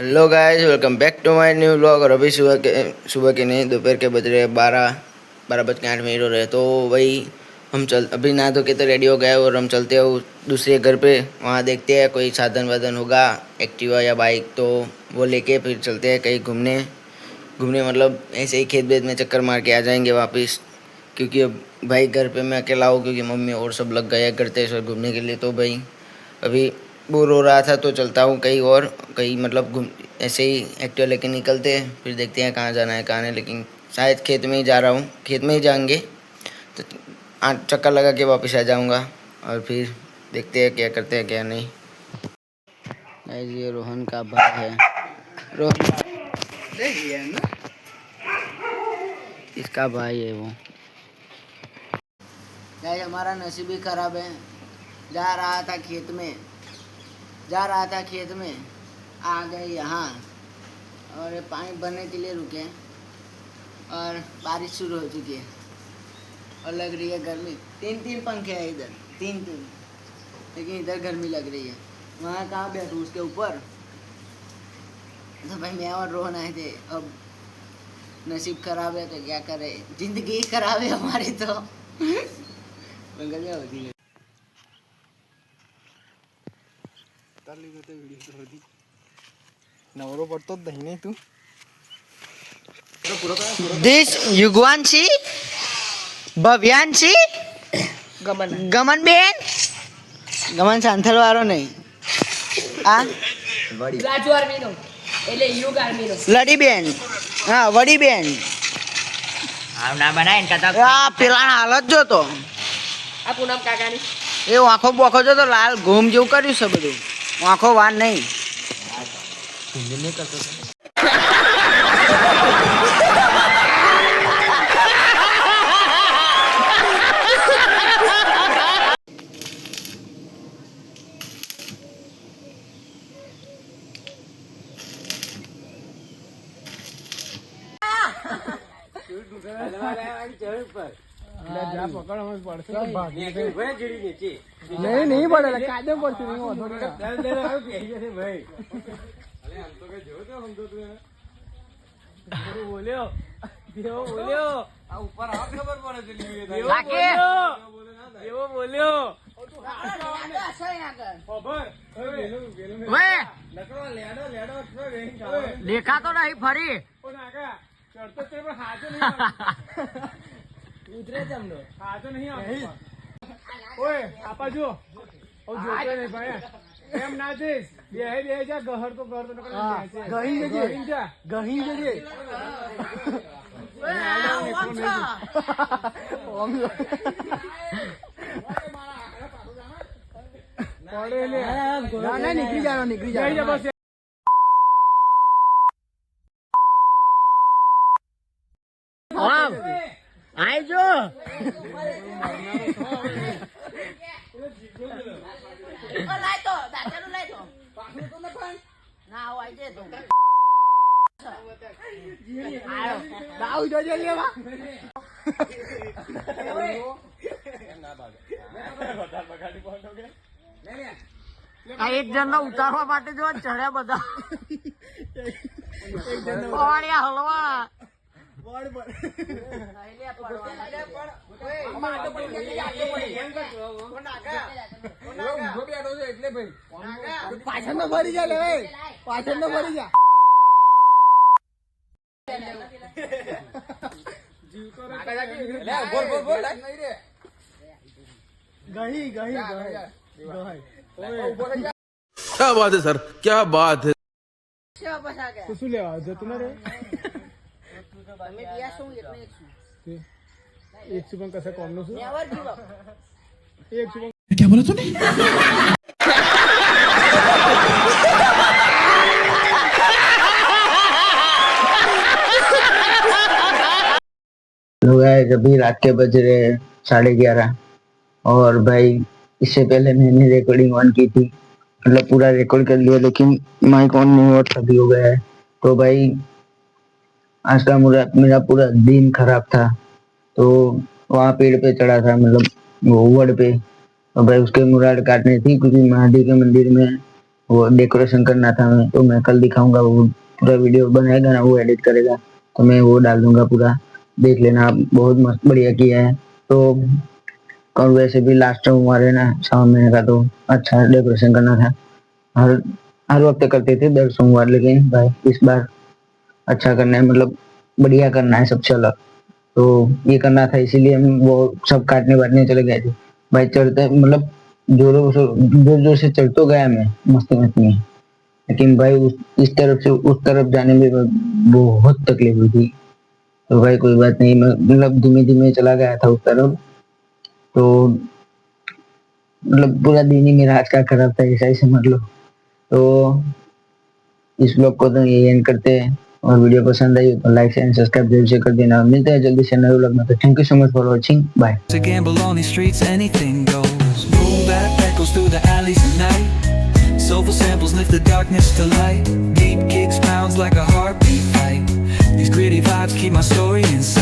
Hello guys, welcome back to my new vlog. और अभी सुबह के नहीं, दोपहर के बज रहे हैं 12 बज के 8 मिनट हो रहे हैं। तो वही हम चल अभी नहा धो के तो रेडी हो गए और हम चलते हैं दूसरे घर पे। वहाँ देखते हैं कोई साधन वाधन होगा, एक्टिवा या बाइक, तो वो लेके फिर चलते हैं कहीं घूमने। घूमने मतलब ऐसे ही खेत वेत में चक्कर मार के आ जाएंगे वापस, क्योंकि अब भाई घर पे मैं अकेला हूँ, क्योंकि मम्मी और सब लग गए करते घूमने के लिए। तो भाई अभी बोर हो रहा था तो चलता हूँ कहीं और, कहीं मतलब घूम ऐसे ही एक्टिवा लेके निकलते हैं, फिर देखते हैं कहाँ जाना है कहाँ नहीं। लेकिन शायद खेत में ही जा रहा हूँ, खेत में ही जाएंगे तो 8 चक्कर लगा के वापस आ जाऊँगा और फिर देखते हैं क्या करते हैं क्या नहीं। ये रोहन का भाई है, रोहन इसका भाई है वो। हमारा नसीब ही खराब है। जा रहा था खेत में, आ गए यहाँ और पानी भरने के लिए रुके और बारिश शुरू हो चुकी है और लग रही है गर्मी। तीन पंखे हैं इधर, तीन लेकिन इधर गर्मी लग रही है। वहाँ कहाँ बैठूँ उसके ऊपर। तो भाई मैं और रोहन आए थे। अब नसीब खराब है तो क्या करे, जिंदगी खराब है हमारी तो होती है। नवरो पडतो दही नाही तू दिस युगवांशी भव्यांशी गमन बेन ગમન સાંથલ વાળો નહીં, આ રાજુ આર્મીનો એટલે યુગ આર્મીનો લડી બેન, હા વડી બેન આમ ના બનાય ને કદા આ પેલા હાલત જો તો આ પૂનમ કાકાની એ આંખો બોખો જો તો લાલ ઘૂમ જેવું કર્યું છે બધું, આંખો વાન નહીં. નહીં પડે કાદે પડશે બોલ્યો ઉપર ખબર પડે એવો બોલ્યો દેખાતો નહીં ફરી ચડતો તે પણ હાથો નહીં ઉતરે જમનો હાથો નહીં ઓય આપા જો ઓ જોતો નહીં ભાઈ એમ ના દેસ બે જા ગહર તો ગહર તો ગહી જજે નીકળી જાય બસ. આઈજો લાઈતો દાદાનું લાઈતો ના આઈ દે તો દાઉ જોજે લેવા આ એક જણનો ઉતારવા માટે જો ચડ્યા બધા પવાડિયા હલવા પાછળ નો ભરી જા, પાછળ નો ભરી જા. क्या बात है सर, क्या बात है. શું લેવા જતું ના રે એક છું પણ કશા કોમનું છું એક છું क्या बोला तूने? अभी रात के बज रहे 11:30 और भाई इससे पहले मैंने रिकॉर्डिंग ऑन की थी, मतलब पूरा रिकॉर्ड कर लिया, लेकिन माइक ऑन नहीं हुआ, तभी हो गया है। तो भाई आज का मेरा पूरा दिन खराब था। तो वहाँ पेड़ पे चढ़ा था, मतलब वो वड़ पे, और भाई उसके मुराद काटने थी, क्योंकि महादेव के मंदिर में वो डेकोरेशन करना था हमें, तो मैं कल दिखाऊंगा। वो पूरा वीडियो बनाएगा ना, वो एडिट करेगा, तो मैं वो डाल दूंगा पूरा, देख लेना आप। बहुत मस्त बढ़िया किया है। तो और वैसे भी लास्ट सोमवार है ना, श्रावण महीने का, तो अच्छा डेकोरेशन करना था। हर हर वक्त करते थे दर सोमवार, लेकिन भाई इस बार अच्छा करना है, मतलब बढ़िया करना है, सबसे अलग। तो ये करना था, इसीलिए हम वो सब काटने बाटने चले गए थे भाई। चढ़ते मतलब जोर जोर से चढ़ तो गया मैं मस्ती मस्ती में, लेकिन भाई इस तरफ से उस तरफ जाने में बहुत तकलीफ हुई थी। तो भाई कोई बात नहीं, मैं मतलब धीमे धीमे चला गया था उस तरफ। तो मतलब पूरा दिन ही मेरा आज का खराब था, ऐसा ही समझ लो। तो इस ब्लॉग को तो यही एंड करते हैं, और वीडियो पसंद आई तो लाइक एंड सब्सक्राइब जरूर से कर देना। मिलते हैं जल्दी से नए व्लॉग में। तो thank you so much for watching, bye. To gamble on these streets, anything goes. Boom bap echoes through the alleys at night. Soulful samples lift the darkness to light. Deep kicks pounds like a heartbeat fight. These gritty vibes keep my story inside.